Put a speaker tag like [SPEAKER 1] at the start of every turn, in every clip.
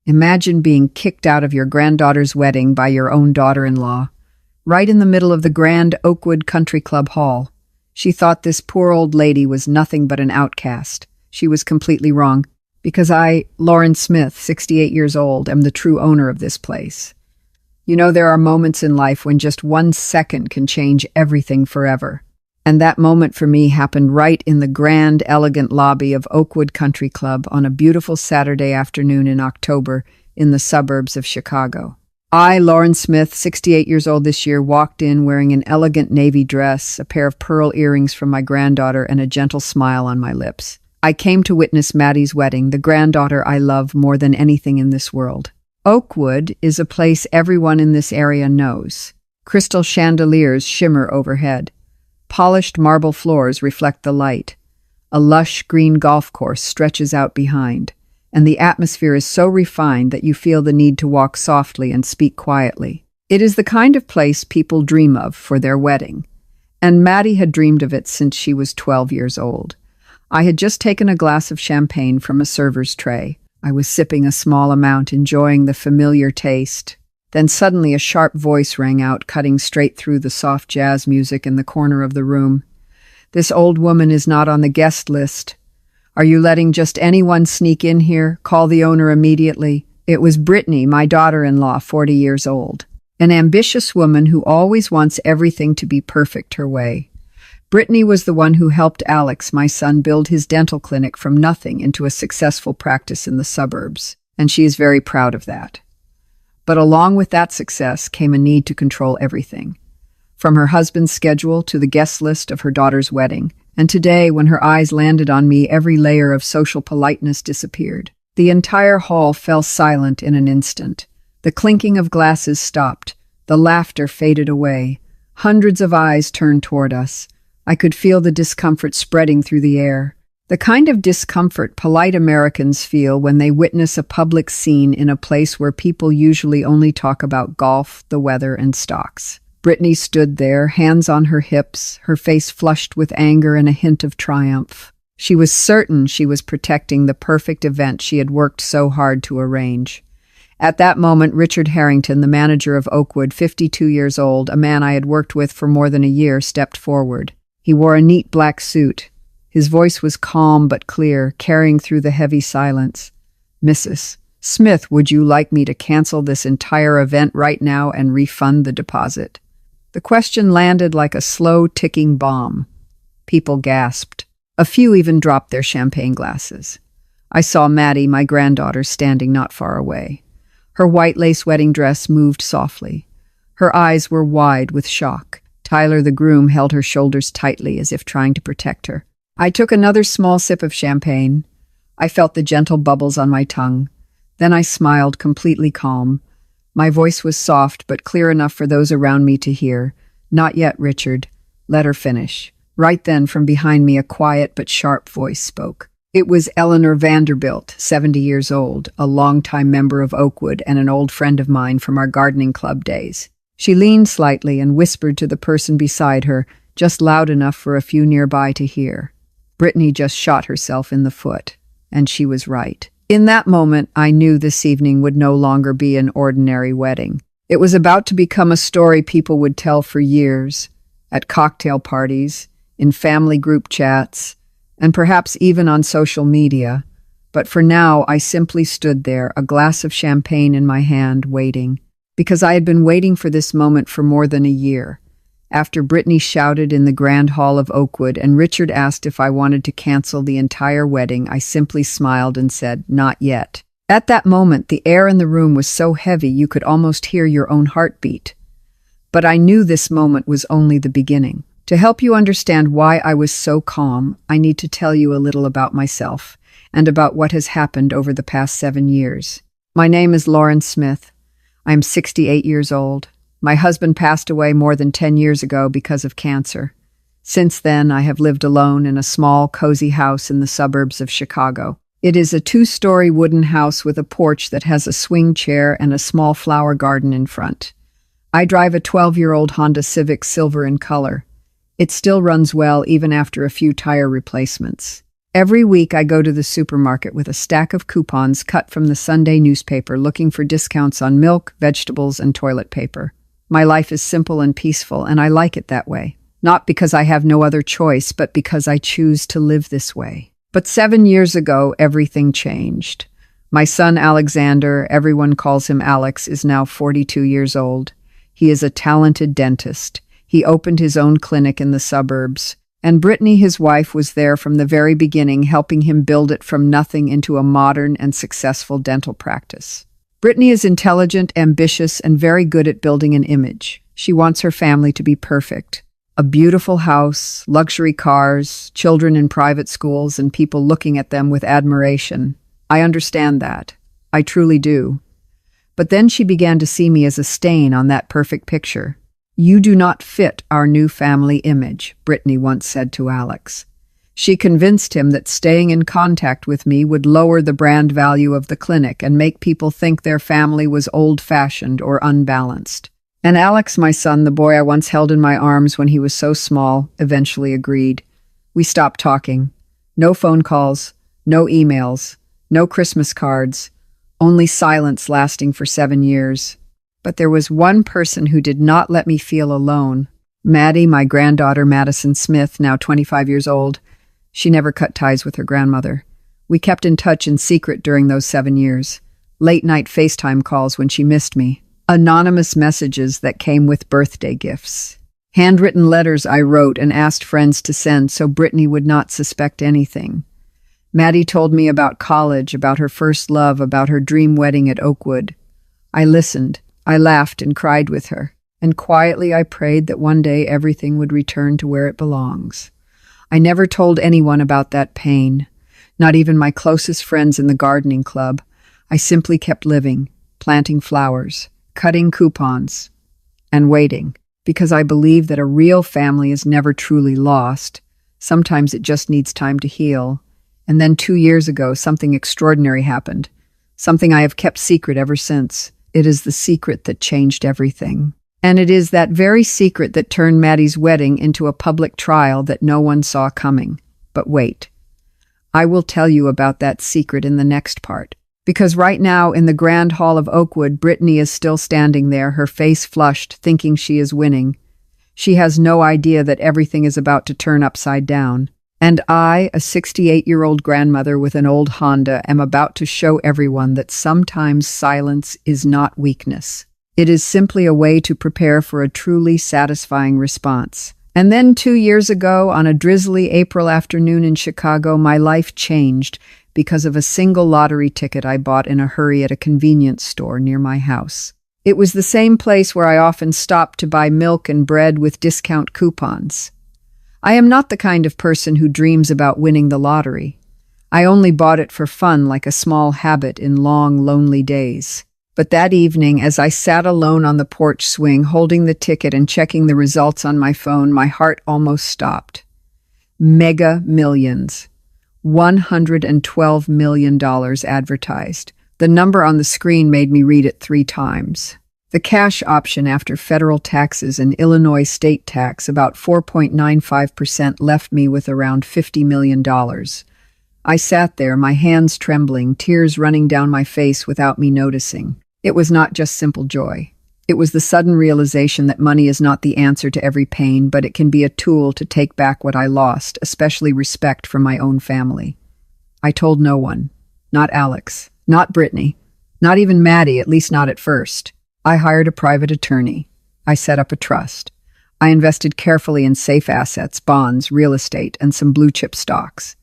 [SPEAKER 1] Imagine being kicked out of your granddaughter's wedding by your own daughter-in-law, right in the middle of the grand Oakwood Country Club hall. She thought this poor old lady was nothing but an outcast. She was completely wrong, because I, Lauren Smith, 68 years old, am the true owner of this place. You know, there are moments in life when just 1 second can change everything forever. And that moment for me happened right in the grand, elegant lobby of Oakwood Country Club on a beautiful Saturday afternoon in October in the suburbs of Chicago. I, Lauren Smith, 68 years old this year, walked in wearing an elegant navy dress, a pair of pearl earrings from my granddaughter, and a gentle smile on my lips. I came to witness Maddie's wedding, the granddaughter I love more than anything in this world. Oakwood is a place everyone in this area knows. Crystal chandeliers shimmer overhead. Polished marble floors reflect the light. A lush green golf course stretches out behind, and the atmosphere is so refined that you feel the need to walk softly and speak quietly. It is the kind of place people dream of for their wedding, and Maddie had dreamed of it since she was 12 years old. I had just taken a glass of champagne from a server's tray. I was sipping a small amount, enjoying the familiar taste. Then suddenly a sharp voice rang out, cutting straight through the soft jazz music in the corner of the room. "This old woman is not on the guest list. Are you letting just anyone sneak in here? Call the owner immediately." It was Brittany, my daughter-in-law, 40 years old. An ambitious woman who always wants everything to be perfect her way. Brittany was the one who helped Alex, my son, build his dental clinic from nothing into a successful practice in the suburbs, and she is very proud of that. But along with that success came a need to control everything, from her husband's schedule to the guest list of her daughter's wedding. And today, when her eyes landed on me, every layer of social politeness disappeared. The entire hall fell silent in an instant. The clinking of glasses stopped. The laughter faded away. Hundreds of eyes turned toward us. I could feel the discomfort spreading through the air. The kind of discomfort polite Americans feel when they witness a public scene in a place where people usually only talk about golf, the weather, and stocks. Brittany stood there, hands on her hips, her face flushed with anger and a hint of triumph. She was certain she was protecting the perfect event she had worked so hard to arrange. At that moment, Richard Harrington, the manager of Oakwood, 52 years old, a man I had worked with for more than a year, stepped forward. He wore a neat black suit. His voice was calm but clear, carrying through the heavy silence. "Mrs. Smith, would you like me to cancel this entire event right now and refund the deposit?" The question landed like a slow-ticking bomb. People gasped. A few even dropped their champagne glasses. I saw Maddie, my granddaughter, standing not far away. Her white lace wedding dress moved softly. Her eyes were wide with shock. Tyler, the groom, held her shoulders tightly as if trying to protect her. I took another small sip of champagne. I felt the gentle bubbles on my tongue. Then I smiled, completely calm. My voice was soft but clear enough for those around me to hear. "Not yet, Richard. Let her finish." Right then, from behind me, a quiet but sharp voice spoke. It was Eleanor Vanderbilt, 70 years old, a longtime member of Oakwood and an old friend of mine from our gardening club days. She leaned slightly and whispered to the person beside her, just loud enough for a few nearby to hear. Brittany just shot herself in the foot, and she was right. In that moment, I knew this evening would no longer be an ordinary wedding. It was about to become a story people would tell for years, at cocktail parties, in family group chats, and perhaps even on social media. But for now, I simply stood there, a glass of champagne in my hand, waiting, because I had been waiting for this moment for more than a year. After Brittany shouted in the grand hall of Oakwood and Richard asked if I wanted to cancel the entire wedding, I simply smiled and said, "Not yet." At that moment, the air in the room was so heavy you could almost hear your own heartbeat. But I knew this moment was only the beginning. To help you understand why I was so calm, I need to tell you a little about myself and about what has happened over the past 7 years. My name is Lauren Smith. I am 68 years old. My husband passed away more than 10 years ago because of cancer. Since then, I have lived alone in a small, cozy house in the suburbs of Chicago. It is a 2-story wooden house with a porch that has a swing chair and a small flower garden in front. I drive a 12-year-old Honda Civic silver in color. It still runs well even after a few tire replacements. Every week I go to the supermarket with a stack of coupons cut from the Sunday newspaper looking for discounts on milk, vegetables, and toilet paper. My life is simple and peaceful, and I like it that way. Not because I have no other choice, but because I choose to live this way. But 7 years ago, everything changed. My son Alexander, everyone calls him Alex, is now 42 years old. He is a talented dentist. He opened his own clinic in the suburbs. And Brittany, his wife, was there from the very beginning, helping him build it from nothing into a modern and successful dental practice. Brittany is intelligent, ambitious, and very good at building an image. She wants her family to be perfect. A beautiful house, luxury cars, children in private schools, and people looking at them with admiration. I understand that. I truly do. But then she began to see me as a stain on that perfect picture. "You do not fit our new family image," Brittany once said to Alex. She convinced him that staying in contact with me would lower the brand value of the clinic and make people think their family was old-fashioned or unbalanced. And Alex, my son, the boy I once held in my arms when he was so small, eventually agreed. We stopped talking. No phone calls, no emails, no Christmas cards, only silence lasting for 7 years. But there was one person who did not let me feel alone. Maddie, my granddaughter Madison Smith, now 25 years old. She never cut ties with her grandmother. We kept in touch in secret during those 7 years. Late-night FaceTime calls when she missed me. Anonymous messages that came with birthday gifts. Handwritten letters I wrote and asked friends to send so Brittany would not suspect anything. Maddie told me about college, about her first love, about her dream wedding at Oakwood. I listened. I laughed and cried with her. And quietly I prayed that one day everything would return to where it belongs. I never told anyone about that pain, not even my closest friends in the gardening club. I simply kept living, planting flowers, cutting coupons, and waiting, because I believe that a real family is never truly lost. Sometimes it just needs time to heal. And then 2 years ago, something extraordinary happened, something I have kept secret ever since. It is the secret that changed everything. And it is that very secret that turned Maddie's wedding into a public trial that no one saw coming. But wait, I will tell you about that secret in the next part. Because right now, in the grand hall of Oakwood, Brittany is still standing there, her face flushed, thinking she is winning. She has no idea that everything is about to turn upside down. And I, a 68-year-old grandmother with an old Honda, am about to show everyone that sometimes silence is not weakness. It is simply a way to prepare for a truly satisfying response. And then 2 years ago, on a drizzly April afternoon in Chicago, my life changed because of a single lottery ticket I bought in a hurry at a convenience store near my house. It was the same place where I often stopped to buy milk and bread with discount coupons. I am not the kind of person who dreams about winning the lottery. I only bought it for fun, like a small habit in long, lonely days. But that evening, as I sat alone on the porch swing, holding the ticket and checking the results on my phone, my heart almost stopped. Mega Millions. $112 million advertised. The number on the screen made me read it 3 times. The cash option after federal taxes and Illinois state tax, about 4.95%, left me with around $50 million. I sat there, my hands trembling, tears running down my face without me noticing. It was not just simple joy. It was the sudden realization that money is not the answer to every pain, but it can be a tool to take back what I lost, especially respect from my own family. I told no one. Not Alex. Not Brittany. Not even Maddie, at least not at first. I hired a private attorney. I set up a trust. I invested carefully in safe assets, bonds, real estate, and some blue-chip stocks.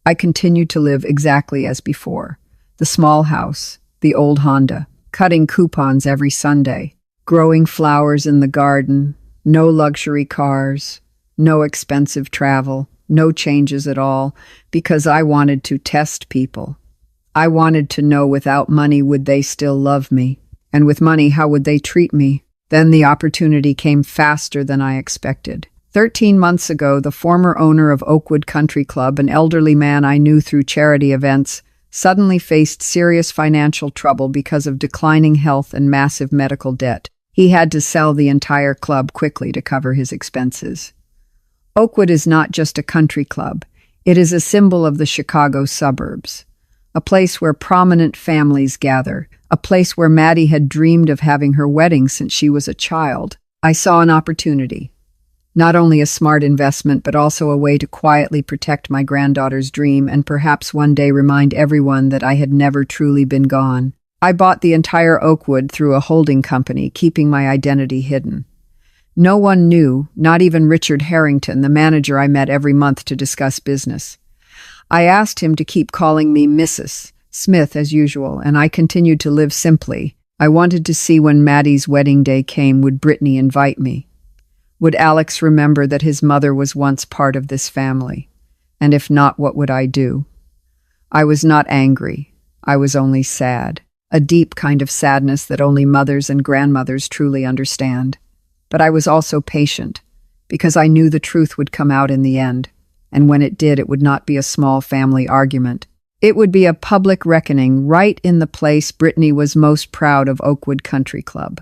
[SPEAKER 1] I continued to live exactly as before. The small house, the old Honda, cutting coupons every Sunday, growing flowers in the garden, no luxury cars, no expensive travel, no changes at all, because I wanted to test people. I wanted to know without money would they still love me, and with money how would they treat me. Then the opportunity came faster than I expected. 13 months ago, the former owner of Oakwood Country Club, an elderly man I knew through charity events, suddenly faced serious financial trouble because of declining health and massive medical debt. He had to sell the entire club quickly to cover his expenses. Oakwood is not just a country club. It is a symbol of the Chicago suburbs, a place where prominent families gather, a place where Maddie had dreamed of having her wedding since she was a child. I saw an opportunity. Not only a smart investment, but also a way to quietly protect my granddaughter's dream and perhaps one day remind everyone that I had never truly been gone. I bought the entire Oakwood through a holding company, keeping my identity hidden. No one knew, not even Richard Harrington, the manager I met every month to discuss business. I asked him to keep calling me Mrs. Smith as usual, and I continued to live simply. I wanted to see when Maddie's wedding day came, would Brittany invite me? Would Alex remember that his mother was once part of this family? And if not, what would I do? I was not angry. I was only sad. A deep kind of sadness that only mothers and grandmothers truly understand. But I was also patient, because I knew the truth would come out in the end, and when it did, it would not be a small family argument. It would be a public reckoning right in the place Brittany was most proud of, Oakwood Country Club.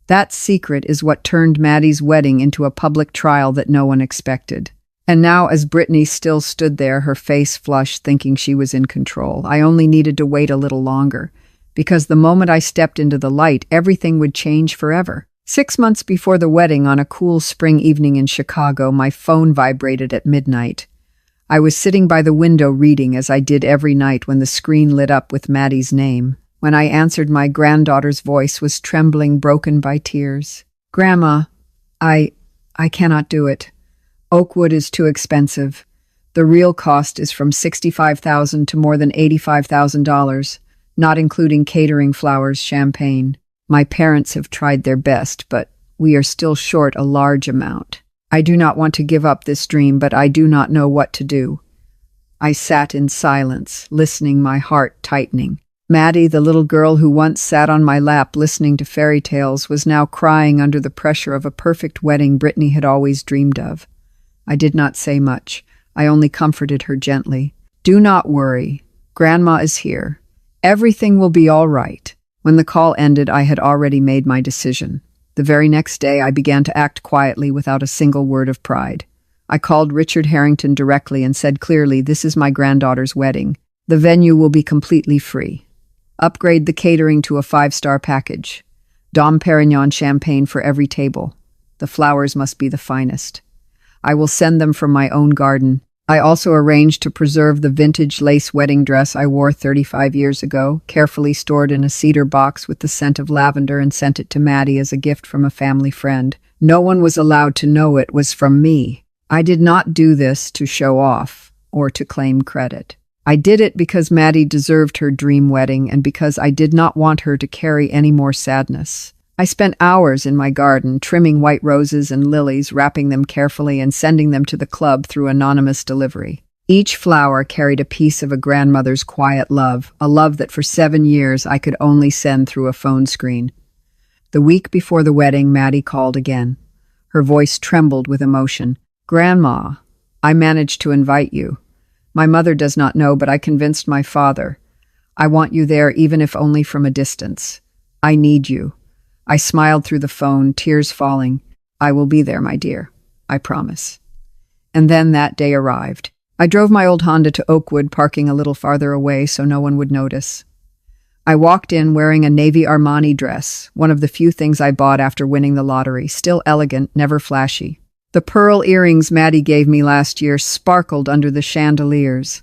[SPEAKER 1] That secret is what turned Maddie's wedding into a public trial that no one expected. And now, as Brittany still stood there, her face flushed, thinking she was in control, I only needed to wait a little longer, because the moment I stepped into the light, everything would change forever. 6 months before the wedding, on a cool spring evening in Chicago, my phone vibrated at midnight. I was sitting by the window reading, as I did every night when the screen lit up with Maddie's name. When I answered, my granddaughter's voice was trembling, broken by tears. "Grandma, I cannot do it. Oakwood is too expensive. The real cost is from $65,000 to more than $85,000, not including catering, flowers, champagne. My parents have tried their best, but we are still short a large amount. I do not want to give up this dream, but I do not know what to do." I sat in silence, listening, my heart tightening. Maddie, the little girl who once sat on my lap listening to fairy tales, was now crying under the pressure of a perfect wedding Brittany had always dreamed of. I did not say much. I only comforted her gently. "Do not worry. Grandma is here. Everything will be all right." When the call ended, I had already made my decision. The very next day, I began to act quietly without a single word of pride. I called Richard Harrington directly and said clearly, "This is my granddaughter's wedding. The venue will be completely free. Upgrade the catering to a 5-star package. Dom Perignon champagne for every table. The flowers must be the finest. I will send them from my own garden. I also arranged to preserve the vintage lace wedding dress I wore 35 years ago, carefully stored in a cedar box with the scent of lavender, and sent it to Maddie as a gift from a family friend. No one was allowed to know it was from me. I did not do this to show off or to claim credit. I did it because Maddie deserved her dream wedding and because I did not want her to carry any more sadness. I spent hours in my garden, trimming white roses and lilies, wrapping them carefully and sending them to the club through anonymous delivery. Each flower carried a piece of a grandmother's quiet love, a love that for 7 years I could only send through a phone screen. The week before the wedding, Maddie called again. Her voice trembled with emotion. "Grandma, I managed to invite you. My mother does not know, but I convinced my father. I want you there, even if only from a distance. I need you." I smiled through the phone, tears falling. "I will be there, my dear. I promise." And then that day arrived. I drove my old Honda to Oakwood, parking a little farther away so no one would notice. I walked in wearing a navy Armani dress, one of the few things I bought after winning the lottery, still elegant, never flashy. The pearl earrings Maddie gave me last year sparkled under the chandeliers.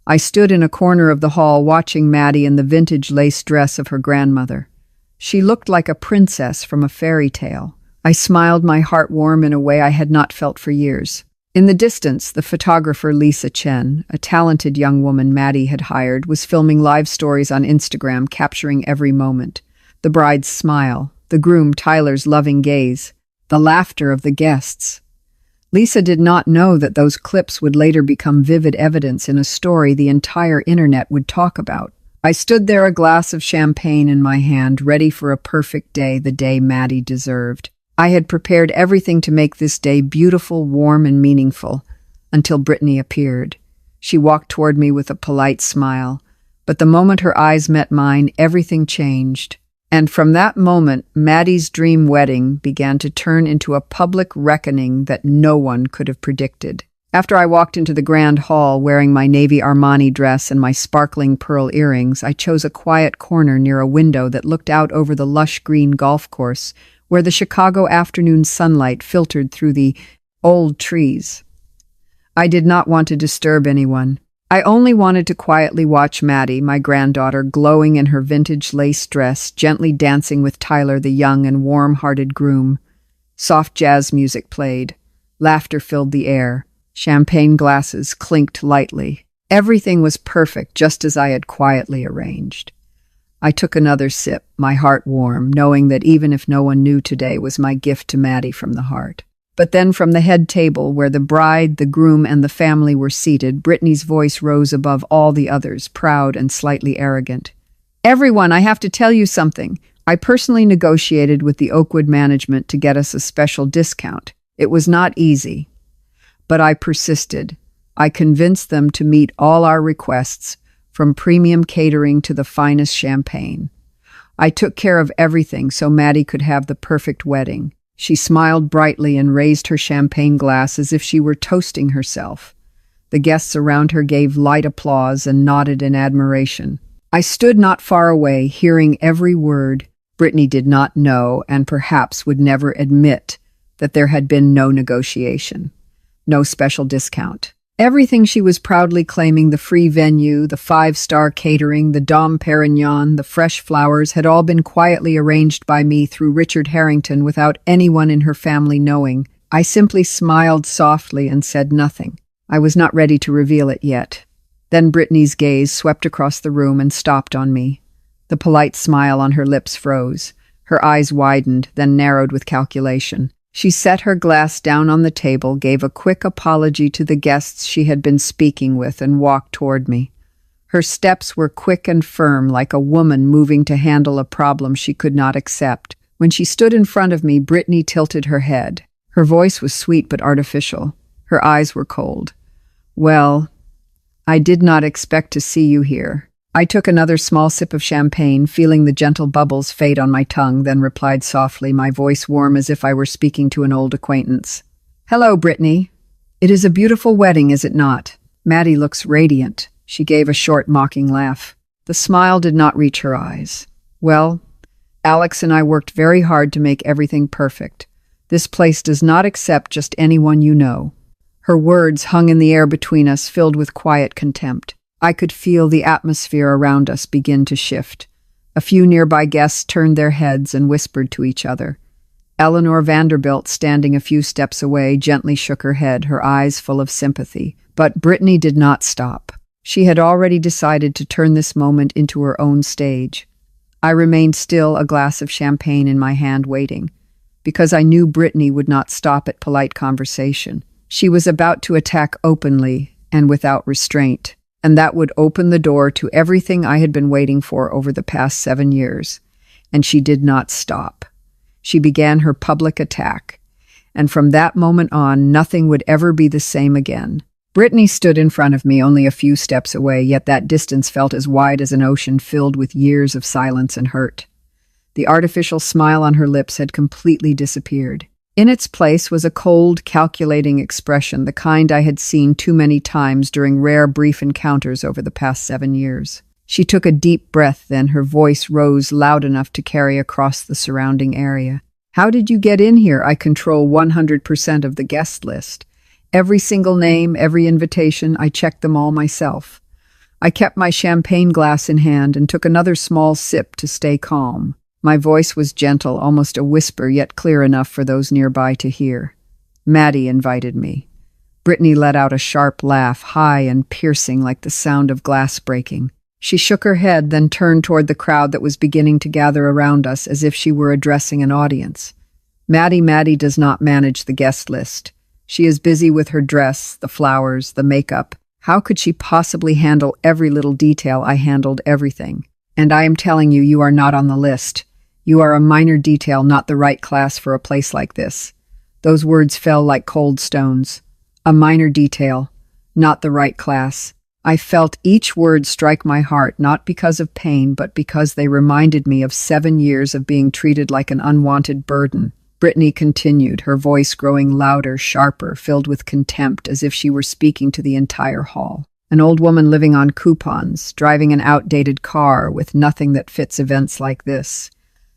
[SPEAKER 1] I stood in a corner of the hall watching Maddie in the vintage lace dress of her grandmother. She looked like a princess from a fairy tale. I smiled, my heart warm in a way I had not felt for years. In the distance, the photographer Lisa Chen, a talented young woman Maddie had hired, was filming live stories on Instagram, capturing every moment. The bride's smile, the groom Tyler's loving gaze, the laughter of the guests. Lisa did not know that those clips would later become vivid evidence in a story the entire internet would talk about. I stood there, a glass of champagne in my hand, ready for a perfect day, the day Maddie deserved. I had prepared everything to make this day beautiful, warm, and meaningful, until Brittany appeared. She walked toward me with a polite smile, but the moment her eyes met mine, everything changed. And from that moment, Maddie's dream wedding began to turn into a public reckoning that no one could have predicted. After I walked into the grand hall wearing my navy Armani dress and my sparkling pearl earrings, I chose a quiet corner near a window that looked out over the lush green golf course where the Chicago afternoon sunlight filtered through the old trees. I did not want to disturb anyone. I only wanted to quietly watch Maddie, my granddaughter, glowing in her vintage lace dress, gently dancing with Tyler, the young and warm-hearted groom. Soft jazz music played. Laughter filled the air. Champagne glasses clinked lightly. Everything was perfect, just as I had quietly arranged. I took another sip, my heart warm, knowing that even if no one knew, today was my gift to Maddie from the heart. But then from the head table, where the bride, the groom, and the family were seated, Brittany's voice rose above all the others, proud and slightly arrogant. "Everyone, I have to tell you something. I personally negotiated with the Oakwood management to get us a special discount. It was not easy. But I persisted. I convinced them to meet all our requests, from premium catering to the finest champagne. I took care of everything so Maddie could have the perfect wedding." She smiled brightly and raised her champagne glass as if she were toasting herself. The guests around her gave light applause and nodded in admiration. I stood not far away, hearing every word. Brittany did not know, and perhaps would never admit, that there had been no negotiation. No special discount. Everything she was proudly claiming, the free venue, the 5-star catering, the Dom Perignon, the fresh flowers, had all been quietly arranged by me through Richard Harrington without anyone in her family knowing. I simply smiled softly and said nothing. I was not ready to reveal it yet. Then Brittany's gaze swept across the room and stopped on me. The polite smile on her lips froze. Her eyes widened, then narrowed with calculation. She set her glass down on the table, gave a quick apology to the guests she had been speaking with, and walked toward me. Her steps were quick and firm, like a woman moving to handle a problem she could not accept. When she stood in front of me, Brittany tilted her head. Her voice was sweet but artificial. Her eyes were cold. "Well, I did not expect to see you here." I took another small sip of champagne, feeling the gentle bubbles fade on my tongue, then replied softly, my voice warm as if I were speaking to an old acquaintance. "Hello, Brittany. It is a beautiful wedding, is it not?" "Maddie looks radiant." She gave a short, mocking laugh. The smile did not reach her eyes. "Well, Alex and I worked very hard to make everything perfect. This place does not accept just anyone you know." Her words hung in the air between us, filled with quiet contempt. I could feel the atmosphere around us begin to shift. A few nearby guests turned their heads and whispered to each other. Eleanor Vanderbilt, standing a few steps away, gently shook her head, her eyes full of sympathy. But Brittany did not stop. She had already decided to turn this moment into her own stage. I remained still, a glass of champagne in my hand, waiting, because I knew Brittany would not stop at polite conversation. She was about to attack openly and without restraint. And that would open the door to everything I had been waiting for over the past 7 years. And she did not stop. She began her public attack. And from that moment on, nothing would ever be the same again. Brittany stood in front of me, only a few steps away, yet that distance felt as wide as an ocean filled with years of silence and hurt. The artificial smile on her lips had completely disappeared. In its place was a cold, calculating expression, the kind I had seen too many times during rare, brief encounters over the past 7 years. She took a deep breath, then her voice rose loud enough to carry across the surrounding area. "How did you get in here? I control 100% of the guest list. Every single name, every invitation, I checked them all myself." I kept my champagne glass in hand and took another small sip to stay calm. My voice was gentle, almost a whisper, yet clear enough for those nearby to hear. "Maddie invited me." Brittany let out a sharp laugh, high and piercing like the sound of glass breaking. She shook her head, then turned toward the crowd that was beginning to gather around us as if she were addressing an audience. Maddie does not manage the guest list. She is busy with her dress, the flowers, the makeup. How could she possibly handle every little detail? I handled everything. And I am telling you, you are not on the list. You are a minor detail, not the right class for a place like this. Those words fell like cold stones. A minor detail, not the right class. I felt each word strike my heart, not because of pain, but because they reminded me of 7 years of being treated like an unwanted burden. Brittany continued, her voice growing louder, sharper, filled with contempt, as if she were speaking to the entire hall. An old woman living on coupons, driving an outdated car with nothing that fits events like this.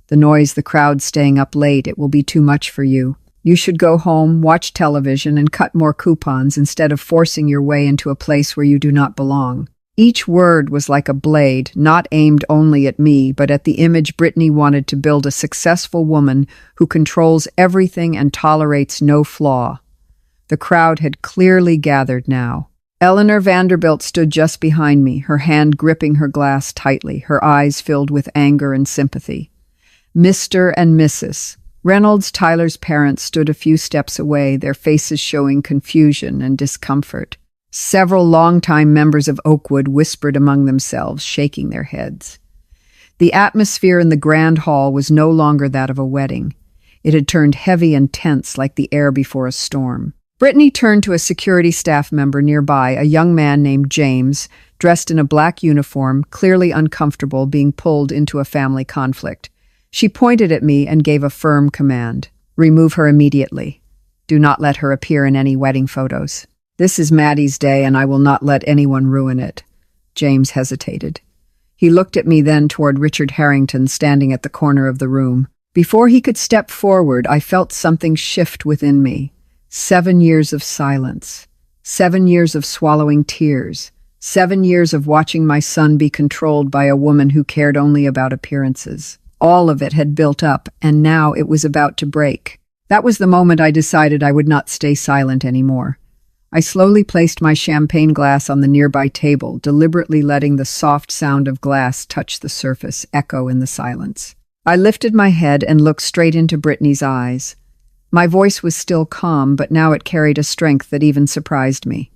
[SPEAKER 1] The noise, the crowd staying up late, it will be too much for you. You should go home, watch television, and cut more coupons instead of forcing your way into a place where you do not belong. Each word was like a blade, not aimed only at me, but at the image Brittany wanted to build a successful woman who controls everything and tolerates no flaw. The crowd had clearly gathered now. Eleanor Vanderbilt stood just behind me, her hand gripping her glass tightly, her eyes filled with anger and sympathy. Mr. and Mrs. Reynolds Tyler's parents stood a few steps away, their faces showing confusion and discomfort. Several longtime members of Oakwood whispered among themselves, shaking their heads. The atmosphere in the grand hall was no longer that of a wedding. It had turned heavy and tense like the air before a storm. Brittany turned to a security staff member nearby, a young man named James, dressed in a black uniform, clearly uncomfortable being pulled into a family conflict. She pointed at me and gave a firm command. Remove her immediately. Do not let her appear in any wedding photos. This is Maddie's day, and I will not let anyone ruin it. James hesitated. He looked at me then toward Richard Harrington standing at the corner of the room. Before he could step forward, I felt something shift within me. 7 years of silence. 7 years of swallowing tears. 7 years of watching my son be controlled by a woman who cared only about appearances. All of it had built up, and now it was about to break. That was the moment I decided I would not stay silent anymore. I slowly placed my champagne glass on the nearby table, deliberately letting the soft sound of glass touch the surface, echo in the silence. I lifted my head and looked straight into Brittany's eyes. My voice was still calm, but now it carried a strength that even surprised me.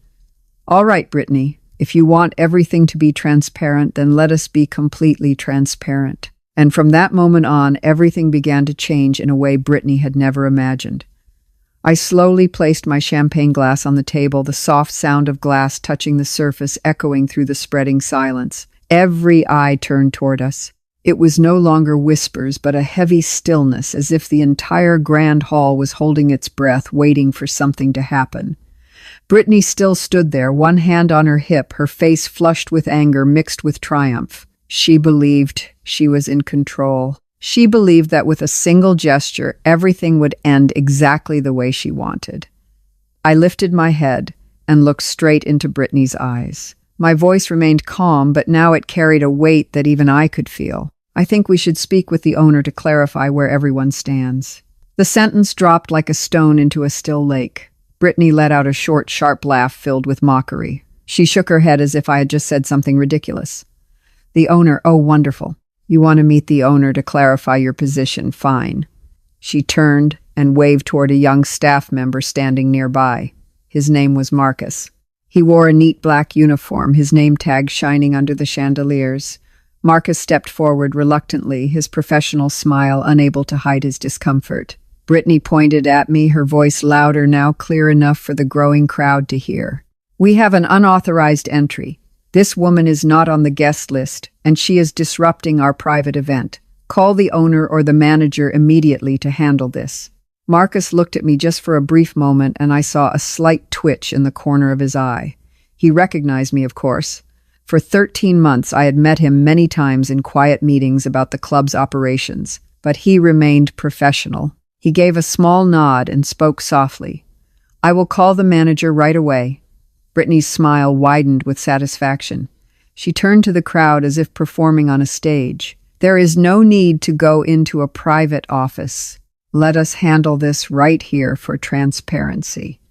[SPEAKER 1] All right, Brittany, if you want everything to be transparent, then let us be completely transparent. And from that moment on, everything began to change in a way Brittany had never imagined. I slowly placed my champagne glass on the table, the soft sound of glass touching the surface echoing through the spreading silence. Every eye turned toward us. It was no longer whispers, but a heavy stillness, as if the entire grand hall was holding its breath, waiting for something to happen. Brittany still stood there, one hand on her hip, her face flushed with anger mixed with triumph. She believed she was in control. She believed that with a single gesture, everything would end exactly the way she wanted. I lifted my head and looked straight into Brittany's eyes. My voice remained calm, but now it carried a weight that even I could feel. I think we should speak with the owner to clarify where everyone stands. The sentence dropped like a stone into a still lake. Brittany let out a short, sharp laugh filled with mockery. She shook her head as if I had just said something ridiculous. The owner, oh, wonderful. You want to meet the owner to clarify your position, fine. She turned and waved toward a young staff member standing nearby. His name was Marcus. He wore a neat black uniform, his name tag shining under the chandeliers. Marcus stepped forward reluctantly, his professional smile unable to hide his discomfort. Brittany pointed at me, her voice louder now, clear enough for the growing crowd to hear. We have an unauthorized entry. This woman is not on the guest list, and she is disrupting our private event. Call the owner or the manager immediately to handle this. Marcus looked at me just for a brief moment, and I saw a slight twitch in the corner of his eye. He recognized me, of course. For 13 months, I had met him many times in quiet meetings about the club's operations, but he remained professional. He gave a small nod and spoke softly. I will call the manager right away. Brittany's smile widened with satisfaction. She turned to the crowd as if performing on a stage. There is no need to go into a private office. Let us handle this right here for transparency.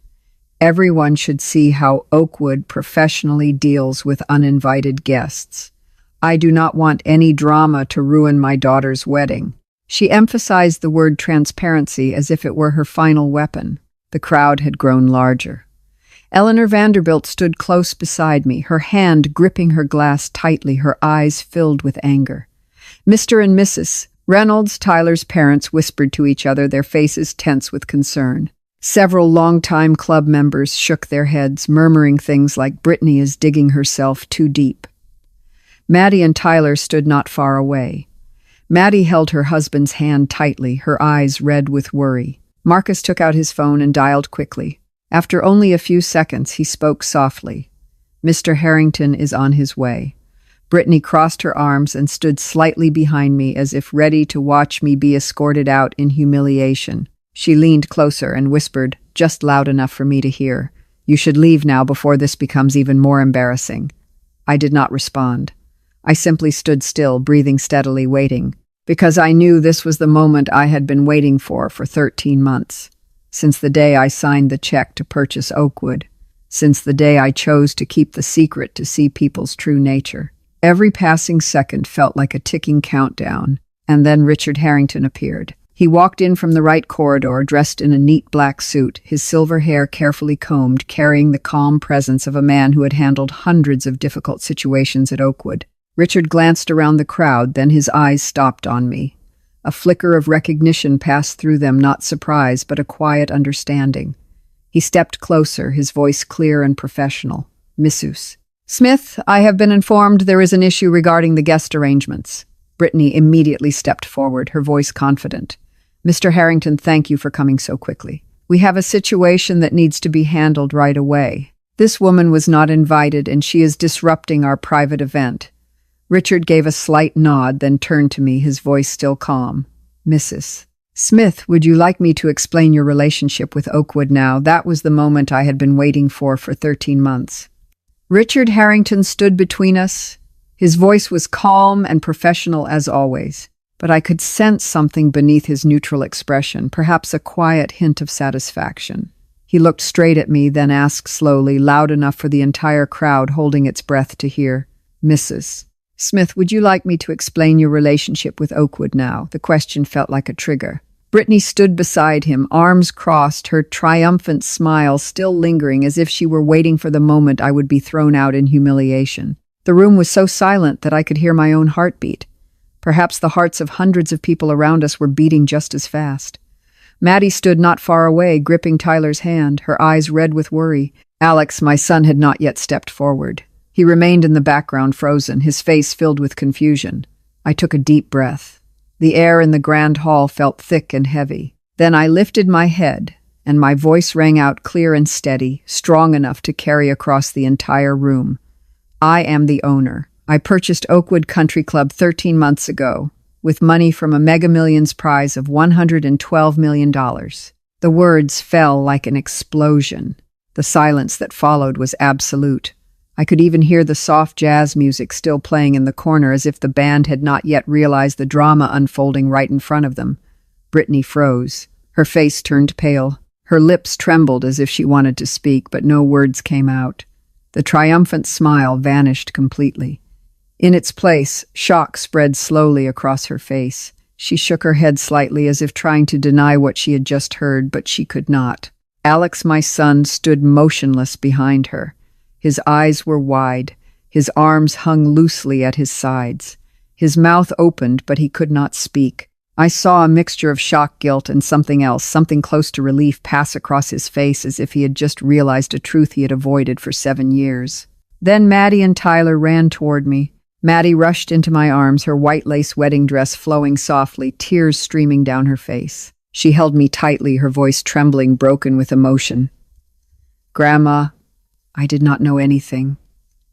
[SPEAKER 1] Everyone should see how Oakwood professionally deals with uninvited guests. I do not want any drama to ruin my daughter's wedding. She emphasized the word transparency as if it were her final weapon. The crowd had grown larger. Eleanor Vanderbilt stood close beside me, her hand gripping her glass tightly, her eyes filled with anger. Mr. and Mrs. Reynolds Tyler's parents whispered to each other, their faces tense with concern. Several longtime club members shook their heads, murmuring things like Brittany is digging herself too deep. Maddie and Tyler stood not far away. Maddie held her husband's hand tightly, her eyes red with worry. Marcus took out his phone and dialed quickly. After only a few seconds, he spoke softly. "Mr. Harrington is on his way." Brittany crossed her arms and stood slightly behind me as if ready to watch me be escorted out in humiliation. She leaned closer and whispered, just loud enough for me to hear, "You should leave now before this becomes even more embarrassing." I did not respond. I simply stood still, breathing steadily, waiting, because I knew this was the moment I had been waiting for 13 months. Since the day I signed the check to purchase Oakwood. Since the day I chose to keep the secret to see people's true nature. Every passing second felt like a ticking countdown, and then Richard Harrington appeared. He walked in from the right corridor, dressed in a neat black suit, his silver hair carefully combed, carrying the calm presence of a man who had handled hundreds of difficult situations at Oakwood. Richard glanced around the crowd, then his eyes stopped on me. A flicker of recognition passed through them, not surprise, but a quiet understanding. He stepped closer, his voice clear and professional. "Missus Smith, I have been informed there is an issue regarding the guest arrangements." Brittany immediately stepped forward, her voice confident. "Mr. Harrington, thank you for coming so quickly. We have a situation that needs to be handled right away. This woman was not invited, and she is disrupting our private event." Richard gave a slight nod, then turned to me, his voice still calm. "Mrs. Smith, would you like me to explain your relationship with Oakwood now? That was the moment I had been waiting for 13 months. Richard Harrington stood between us. His voice was calm and professional as always, but I could sense something beneath his neutral expression, perhaps a quiet hint of satisfaction. He looked straight at me, then asked slowly, loud enough for the entire crowd holding its breath to hear, "Mrs. Smith, would you like me to explain your relationship with Oakwood now?" The question felt like a trigger. Brittany stood beside him, arms crossed, her triumphant smile still lingering as if she were waiting for the moment I would be thrown out in humiliation. The room was so silent that I could hear my own heartbeat. Perhaps the hearts of hundreds of people around us were beating just as fast. Maddie stood not far away, gripping Tyler's hand, her eyes red with worry. Alex, my son, had not yet stepped forward. He remained in the background, frozen, his face filled with confusion. I took a deep breath. The air in the grand hall felt thick and heavy. Then I lifted my head, and my voice rang out clear and steady, strong enough to carry across the entire room. "I am the owner. I purchased Oakwood Country Club 13 months ago, with money from a Mega Millions prize of $112 million. The words fell like an explosion. The silence that followed was absolute. I could even hear the soft jazz music still playing in the corner, as if the band had not yet realized the drama unfolding right in front of them. Brittany froze. Her face turned pale. Her lips trembled as if she wanted to speak, but no words came out. The triumphant smile vanished completely. In its place, shock spread slowly across her face. She shook her head slightly as if trying to deny what she had just heard, but she could not. Alex, my son, stood motionless behind her. His eyes were wide. His arms hung loosely at his sides. His mouth opened, but he could not speak. I saw a mixture of shock, guilt, and something else, something close to relief, pass across his face as if he had just realized a truth he had avoided for 7 years. Then Maddie and Tyler ran toward me. Maddie rushed into my arms, her white lace wedding dress flowing softly, tears streaming down her face. She held me tightly, her voice trembling, broken with emotion. "Grandma, I did not know anything.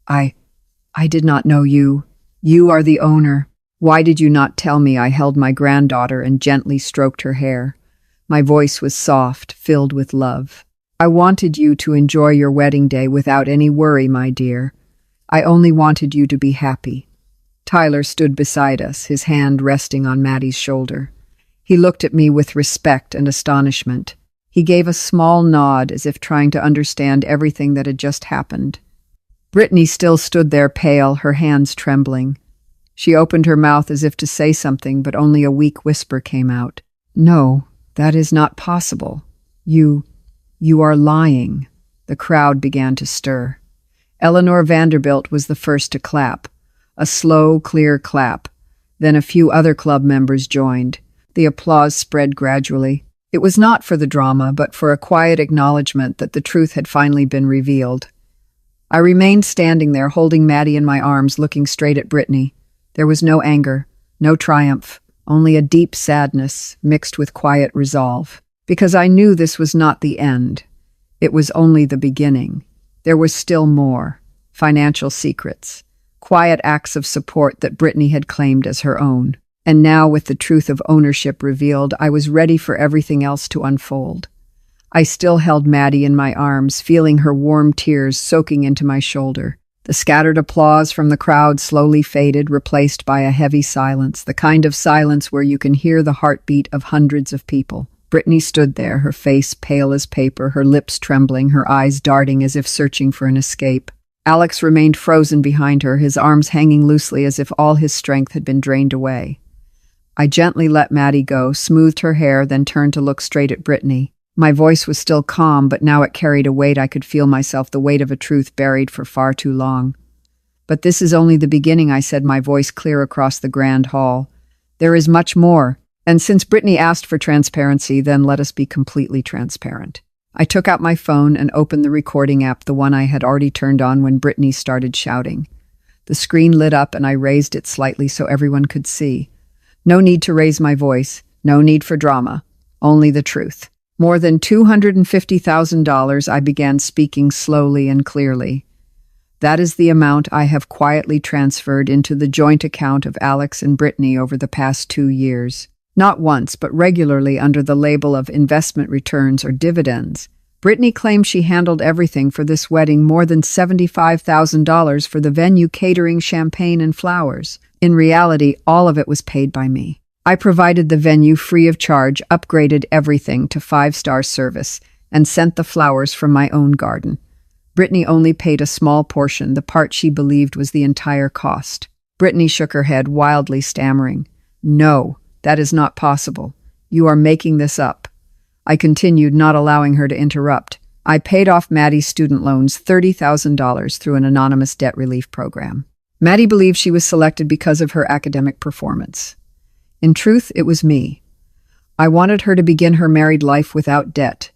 [SPEAKER 1] I did not know you. You are the owner. Why did you not tell me?" I held my granddaughter and gently stroked her hair. My voice was soft, filled with love. "I wanted you to enjoy your wedding day without any worry, my dear. I only wanted you to be happy." Tyler stood beside us, his hand resting on Maddie's shoulder. He looked at me with respect and astonishment. He gave a small nod as if trying to understand everything that had just happened. Brittany still stood there pale, her hands trembling. She opened her mouth as if to say something, but only a weak whisper came out. "No, that is not possible. You are lying." The crowd began to stir. Eleanor Vanderbilt was the first to clap. A slow, clear clap. Then a few other club members joined. The applause spread gradually. It was not for the drama, but for a quiet acknowledgement that the truth had finally been revealed. I remained standing there, holding Maddie in my arms, looking straight at Brittany. There was no anger, no triumph, only a deep sadness mixed with quiet resolve, because I knew this was not the end. It was only the beginning. There was still more: financial secrets, quiet acts of support that Brittany had claimed as her own. And now, with the truth of ownership revealed, I was ready for everything else to unfold. I still held Maddie in my arms, feeling her warm tears soaking into my shoulder. The scattered applause from the crowd slowly faded, replaced by a heavy silence, the kind of silence where you can hear the heartbeat of hundreds of people. Brittany stood there, her face pale as paper, her lips trembling, her eyes darting as if searching for an escape. Alex remained frozen behind her, his arms hanging loosely as if all his strength had been drained away. I gently let Maddie go, smoothed her hair, then turned to look straight at Brittany. My voice was still calm, but now it carried a weight. I could feel myself, the weight of a truth buried for far too long. "But this is only the beginning," I said, my voice clear across the grand hall. "There is much more. And since Brittany asked for transparency, then let us be completely transparent." I took out my phone and opened the recording app, the one I had already turned on when Brittany started shouting. The screen lit up and I raised it slightly so everyone could see. No need to raise my voice, no need for drama, only the truth. More than $250,000, I began speaking slowly and clearly. That is the amount I have quietly transferred into the joint account of Alex and Brittany over the past 2 years. Not once, but regularly under the label of investment returns or dividends. Brittany claimed she handled everything for this wedding, more than $75,000 for the venue, catering, champagne, and flowers. In reality, all of it was paid by me. I provided the venue free of charge, upgraded everything to 5-star service, and sent the flowers from my own garden. Brittany only paid a small portion, the part she believed was the entire cost. Brittany shook her head, wildly stammering. "No, that is not possible. You are making this up." I continued, not allowing her to interrupt. "I paid off Maddie's student loans, $30,000, through an anonymous debt relief program. Maddie believed she was selected because of her academic performance. In truth, it was me. I wanted her to begin her married life without debt."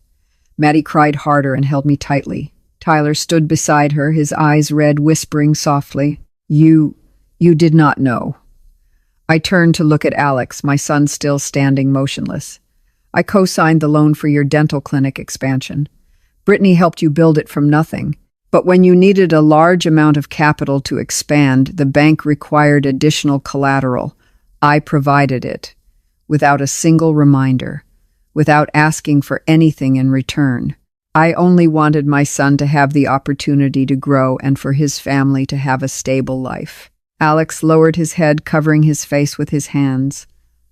[SPEAKER 1] Maddie cried harder and held me tightly. Tyler stood beside her, his eyes red, whispering softly, You did not know." I turned to look at Alex, my son still standing motionless. "I co-signed the loan for your dental clinic expansion. Brittany helped you build it from nothing. But when you needed a large amount of capital to expand, the bank required additional collateral. I provided it, without a single reminder, without asking for anything in return. I only wanted my son to have the opportunity to grow and for his family to have a stable life." Alex lowered his head, covering his face with his hands.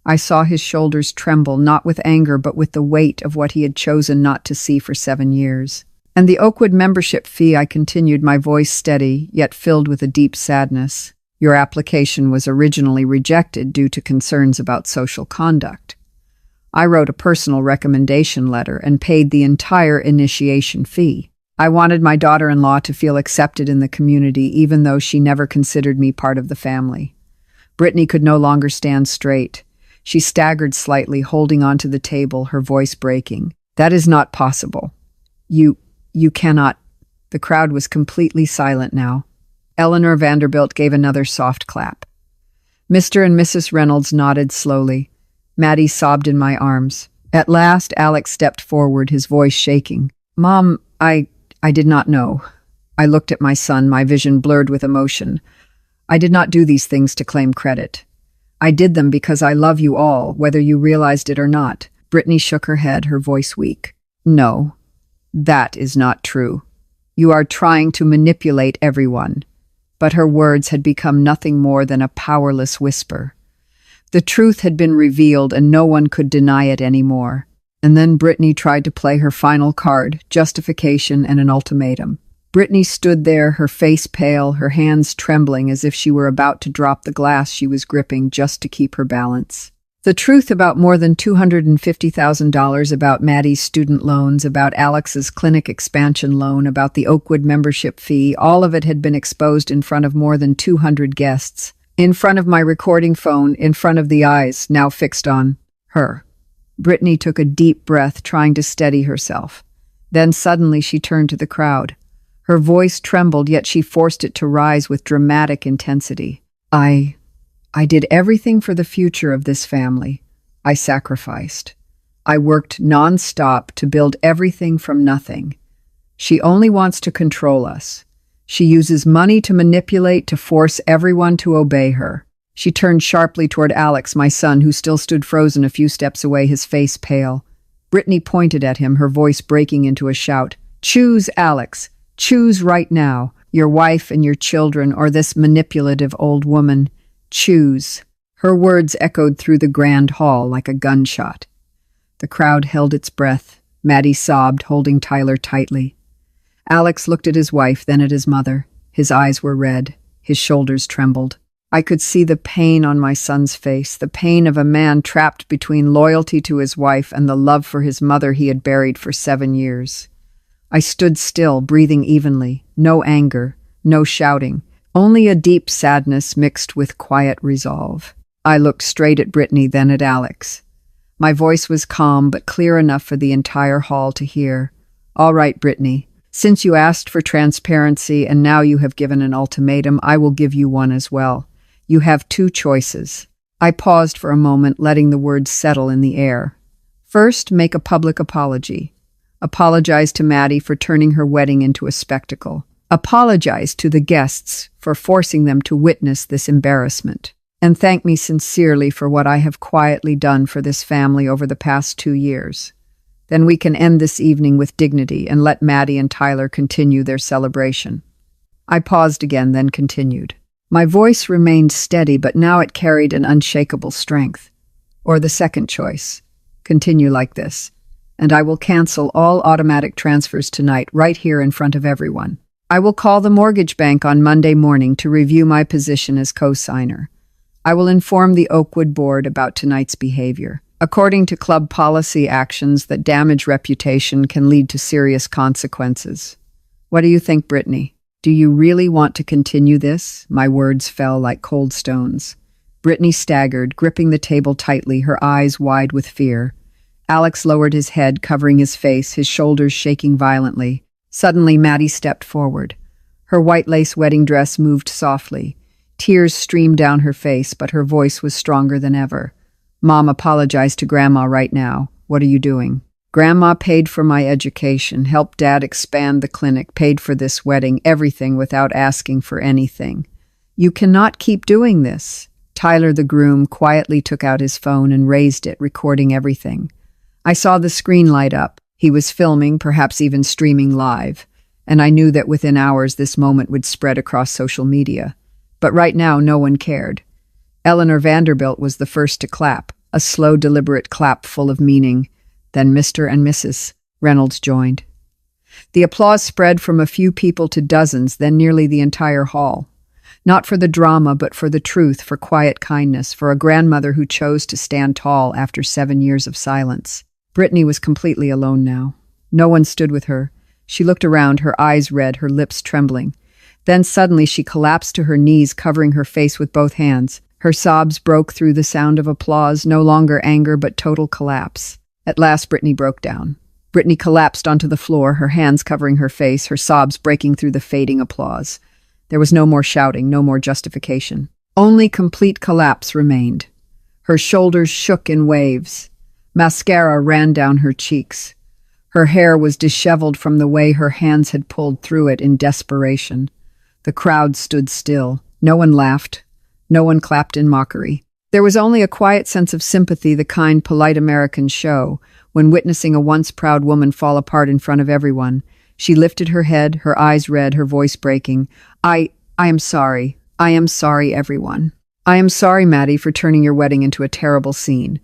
[SPEAKER 1] I saw his shoulders tremble, not with anger, but with the weight of what he had chosen not to see for 7 years. "And the Oakwood membership fee," I continued, my voice steady, yet filled with a deep sadness. "Your application was originally rejected due to concerns about social conduct. I wrote a personal recommendation letter and paid the entire initiation fee. I wanted my daughter-in-law to feel accepted in the community, even though she never considered me part of the family." Brittany could no longer stand straight. She staggered slightly, holding onto the table, her voice breaking. "That is not possible. You cannot." The crowd was completely silent now. Eleanor Vanderbilt gave another soft clap. Mr. and Mrs. Reynolds nodded slowly. Maddie sobbed in my arms. At last, Alex stepped forward, his voice shaking. "Mom, I did not know." I looked at my son, my vision blurred with emotion. "I did not do these things to claim credit. I did them because I love you all, whether you realized it or not." Brittany shook her head, her voice weak. "No, that is not true. You are trying to manipulate everyone." But her words had become nothing more than a powerless whisper. The truth had been revealed and no one could deny it anymore. And then Brittany tried to play her final card, justification and an ultimatum. Brittany stood there, her face pale, her hands trembling as if she were about to drop the glass she was gripping just to keep her balance. The truth about more than $250,000, about Maddie's student loans, about Alex's clinic expansion loan, about the Oakwood membership fee, all of it had been exposed in front of more than 200 guests. In front of my recording phone, in front of the eyes now fixed on her. Brittany took a deep breath, trying to steady herself. Then suddenly she turned to the crowd. Her voice trembled, yet she forced it to rise with dramatic intensity. I I did everything for the future of this family. I sacrificed. I worked non-stop to build everything from nothing. She only wants to control us. She uses money to manipulate, to force everyone to obey her. She turned sharply toward Alex, my son, who still stood frozen a few steps away, his face pale. Brittany pointed at him, her voice breaking into a shout. Choose, Alex. Choose right now. Your wife and your children, or this manipulative old woman. Choose. Her words echoed through the grand hall like a gunshot. The crowd held its breath. Maddie sobbed, holding Tyler tightly. Alex looked at his wife, then at his mother. His eyes were red. His shoulders trembled. I could see the pain on my son's face, the pain of a man trapped between loyalty to his wife and the love for his mother he had buried for 7 years. I stood still, breathing evenly. No anger, no shouting, only a deep sadness mixed with quiet resolve. I looked straight at Brittany, then at Alex. My voice was calm but clear enough for the entire hall to hear. All right, Brittany. Since you asked for transparency and now you have given an ultimatum, I will give you one as well. You have 2 choices. I paused for a moment, letting the words settle in the air. First, make a public apology. Apologize to Maddie for turning her wedding into a spectacle. Apologize to the guests for forcing them to witness this embarrassment. And thank me sincerely for what I have quietly done for this family over the past 2 years. Then we can end this evening with dignity and let Maddie and Tyler continue their celebration. I paused again, then continued. My voice remained steady, but now it carried an unshakable strength. Or the second choice. Continue like this, and I will cancel all automatic transfers tonight, right here in front of everyone. I will call the mortgage bank on Monday morning to review my position as co-signer. I will inform the Oakwood board about tonight's behavior. According to club policy, actions that damage reputation can lead to serious consequences. What do you think, Brittany? Do you really want to continue this? My words fell like cold stones. Brittany staggered, gripping the table tightly, her eyes wide with fear. Alex lowered his head, covering his face, his shoulders shaking violently. Suddenly, Maddie stepped forward. Her white lace wedding dress moved softly. Tears streamed down her face, but her voice was stronger than ever. Mom, apologize to Grandma right now. What are you doing? Grandma paid for my education, helped Dad expand the clinic, paid for this wedding, everything without asking for anything. You cannot keep doing this. Tyler, the groom, quietly took out his phone and raised it, recording everything. I saw the screen light up. He was filming, perhaps even streaming live, and I knew that within hours this moment would spread across social media. But right now, no one cared. Eleanor Vanderbilt was the first to clap, a slow, deliberate clap full of meaning. Then Mr. and Mrs. Reynolds joined. The applause spread from a few people to dozens, then nearly the entire hall. Not for the drama, but for the truth, for quiet kindness, for a grandmother who chose to stand tall after 7 years of silence. Brittany was completely alone now. No one stood with her. She looked around, her eyes red, her lips trembling. Then suddenly she collapsed to her knees, covering her face with both hands. Her sobs broke through the sound of applause, no longer anger, but total collapse. At last, Brittany broke down. Brittany collapsed onto the floor, her hands covering her face, her sobs breaking through the fading applause. There was no more shouting, no more justification. Only complete collapse remained. Her shoulders shook in waves. Mascara ran down her cheeks. Her hair was disheveled from the way her hands had pulled through it in desperation. The crowd stood still. No one laughed. No one clapped in mockery. There was only a quiet sense of sympathy, the kind polite Americans show when witnessing a once proud woman fall apart in front of everyone. She lifted her head, her eyes red, her voice breaking. I am sorry. I am sorry, everyone. I am sorry, Maddie, for turning your wedding into a terrible scene.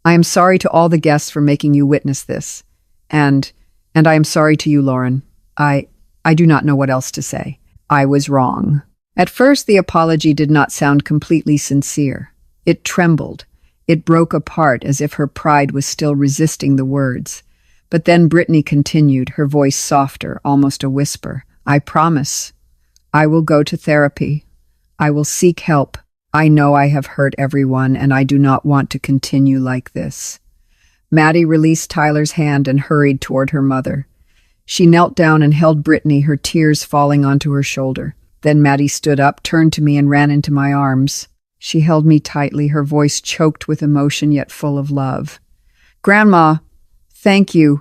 [SPEAKER 1] I am sorry to all the guests for making you witness this. And I am sorry to you, Lauren. I do not know what else to say. I was wrong. At first, the apology did not sound completely sincere. It trembled. It broke apart as if her pride was still resisting the words. But then Brittany continued, her voice softer, almost a whisper. I promise. I will go to therapy. I will seek help. I know I have hurt everyone, and I do not want to continue like this. Maddie released Tyler's hand and hurried toward her mother. She knelt down and held Brittany, her tears falling onto her shoulder. Then Maddie stood up, turned to me, and ran into my arms. She held me tightly, her voice choked with emotion yet full of love. "Grandma, thank you.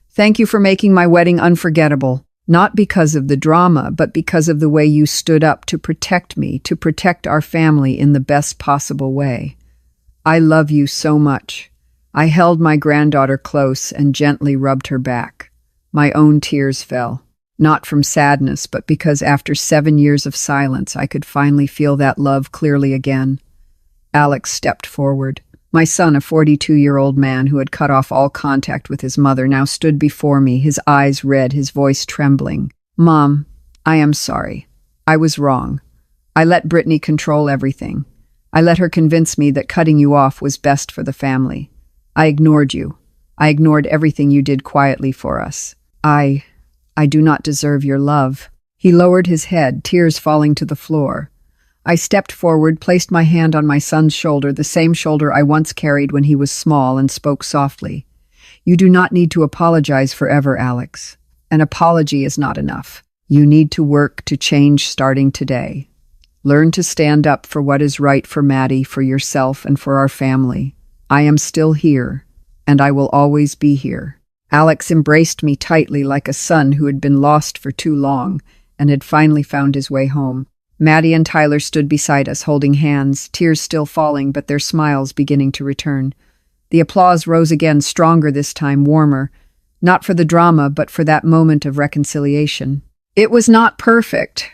[SPEAKER 1] Thank you for making my wedding unforgettable. Not because of the drama, but because of the way you stood up to protect me, to protect our family in the best possible way. I love you so much." I held my granddaughter close and gently rubbed her back. My own tears fell, not from sadness, but because after 7 years of silence, I could finally feel that love clearly again. Alex stepped forward. My son, a 42-year-old man who had cut off all contact with his mother, now stood before me, his eyes red, his voice trembling. "Mom, I am sorry. I was wrong. I let Brittany control everything. I let her convince me that cutting you off was best for the family. I ignored you. I ignored everything you did quietly for us. I do not deserve your love." He lowered his head, tears falling to the floor. I stepped forward, placed my hand on my son's shoulder, the same shoulder I once carried when he was small, and spoke softly. "You do not need to apologize forever, Alex. An apology is not enough. You need to work to change starting today. Learn to stand up for what is right for Maddie, for yourself, and for our family. I am still here, and I will always be here." Alex embraced me tightly like a son who had been lost for too long and had finally found his way home. Maddie and Tyler stood beside us, holding hands, tears still falling, but their smiles beginning to return. The applause rose again, stronger this time, warmer, not for the drama, but for that moment of reconciliation. It was not perfect.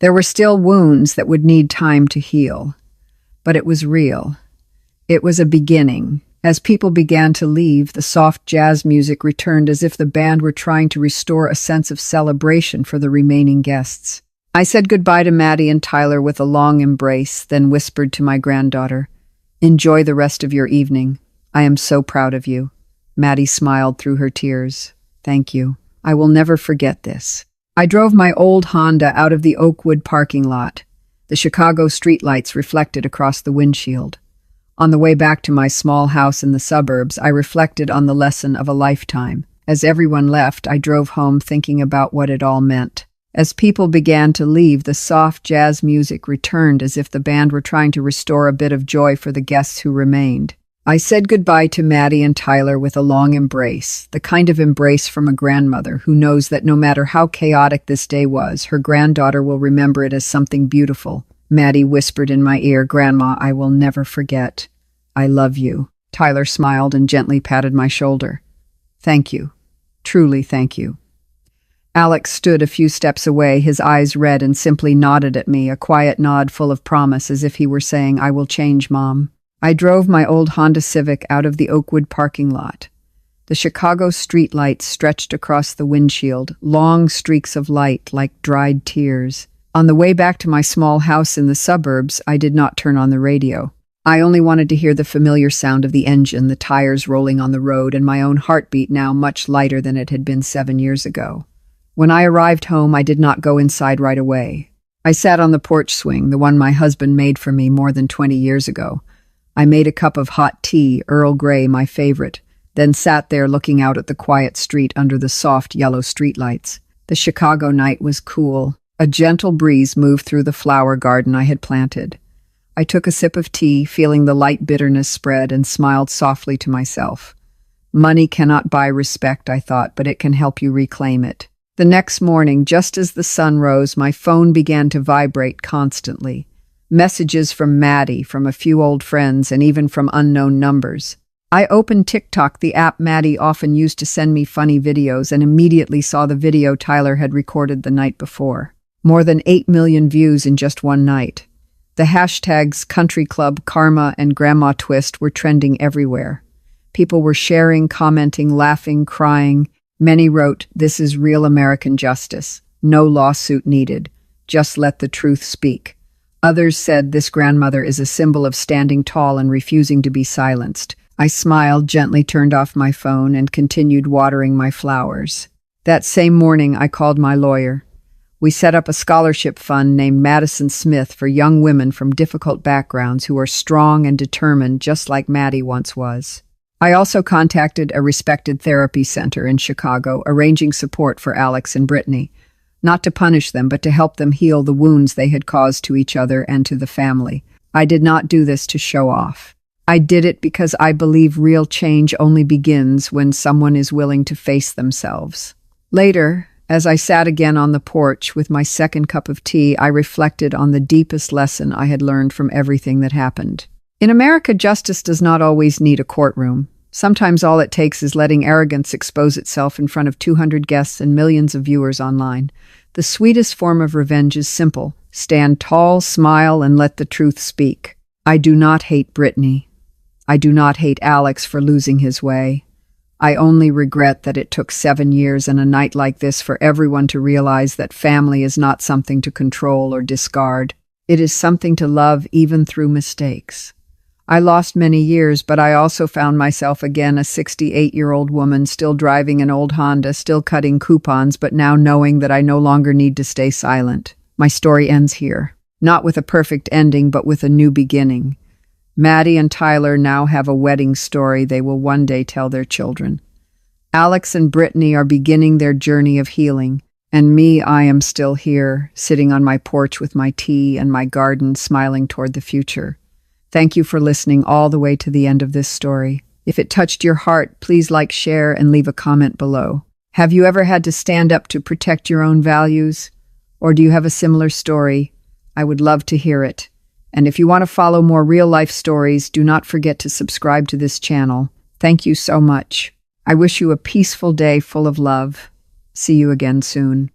[SPEAKER 1] There were still wounds that would need time to heal. But it was real. It was a beginning. As people began to leave, the soft jazz music returned as if the band were trying to restore a sense of celebration for the remaining guests. I said goodbye to Maddie and Tyler with a long embrace, then whispered to my granddaughter, "Enjoy the rest of your evening. I am so proud of you." Maddie smiled through her tears. "Thank you. I will never forget this." I drove my old Honda out of the Oakwood parking lot. The Chicago streetlights reflected across the windshield. On the way back to my small house in the suburbs, I reflected on the lesson of a lifetime. As everyone left, I drove home thinking about what it all meant. As people began to leave, the soft jazz music returned as if the band were trying to restore a bit of joy for the guests who remained. I said goodbye to Maddie and Tyler with a long embrace, the kind of embrace from a grandmother who knows that no matter how chaotic this day was, her granddaughter will remember it as something beautiful. Maddie whispered in my ear, "Grandma, I will never forget. I love you." Tyler smiled and gently patted my shoulder. "Thank you. Truly thank you." Alex stood a few steps away, his eyes red, and simply nodded at me, a quiet nod full of promise, as if he were saying, "I will change, Mom." I drove my old Honda Civic out of the Oakwood parking lot. The Chicago streetlights stretched across the windshield, long streaks of light like dried tears. On the way back to my small house in the suburbs, I did not turn on the radio. I only wanted to hear the familiar sound of the engine, the tires rolling on the road, and my own heartbeat now much lighter than it had been 7 years ago. When I arrived home, I did not go inside right away. I sat on the porch swing, the one my husband made for me more than 20 years ago. I made a cup of hot tea, Earl Grey, my favorite, then sat there looking out at the quiet street under the soft yellow streetlights. The Chicago night was cool. A gentle breeze moved through the flower garden I had planted. I took a sip of tea, feeling the light bitterness spread, and smiled softly to myself. Money cannot buy respect, I thought, but it can help you reclaim it. The next morning, just as the sun rose, my phone began to vibrate constantly. Messages from Maddie, from a few old friends, and even from unknown numbers. I opened TikTok, the app Maddie often used to send me funny videos, and immediately saw the video Tyler had recorded the night before. More than 8 million views in just one night. The hashtags Country Club, Karma, and Grandma Twist were trending everywhere. People were sharing, commenting, laughing, crying. Many wrote, "This is real American justice. No lawsuit needed. Just let the truth speak." Others said this grandmother is a symbol of standing tall and refusing to be silenced. I smiled, gently turned off my phone, and continued watering my flowers. That same morning, I called my lawyer. We set up a scholarship fund named Madison Smith for young women from difficult backgrounds who are strong and determined, just like Maddie once was. I also contacted a respected therapy center in Chicago, arranging support for Alex and Brittany, not to punish them, but to help them heal the wounds they had caused to each other and to the family. I did not do this to show off. I did it because I believe real change only begins when someone is willing to face themselves. Later, as I sat again on the porch with my second cup of tea, I reflected on the deepest lesson I had learned from everything that happened. In America, justice does not always need a courtroom. Sometimes all it takes is letting arrogance expose itself in front of 200 guests and millions of viewers online. The sweetest form of revenge is simple. Stand tall, smile, and let the truth speak. I do not hate Brittany. I do not hate Alex for losing his way. I only regret that it took 7 years and a night like this for everyone to realize that family is not something to control or discard. It is something to love even through mistakes. I lost many years, but I also found myself again a 68-year-old woman, still driving an old Honda, still cutting coupons, but now knowing that I no longer need to stay silent. My story ends here. Not with a perfect ending, but with a new beginning. Maddie and Tyler now have a wedding story they will one day tell their children. Alex and Brittany are beginning their journey of healing. And me, I am still here, sitting on my porch with my tea and my garden, smiling toward the future. Thank you for listening all the way to the end of this story. If it touched your heart, please like, share, and leave a comment below. Have you ever had to stand up to protect your own values? Or do you have a similar story? I would love to hear it. And if you want to follow more real-life stories, do not forget to subscribe to this channel. Thank you so much. I wish you a peaceful day full of love. See you again soon.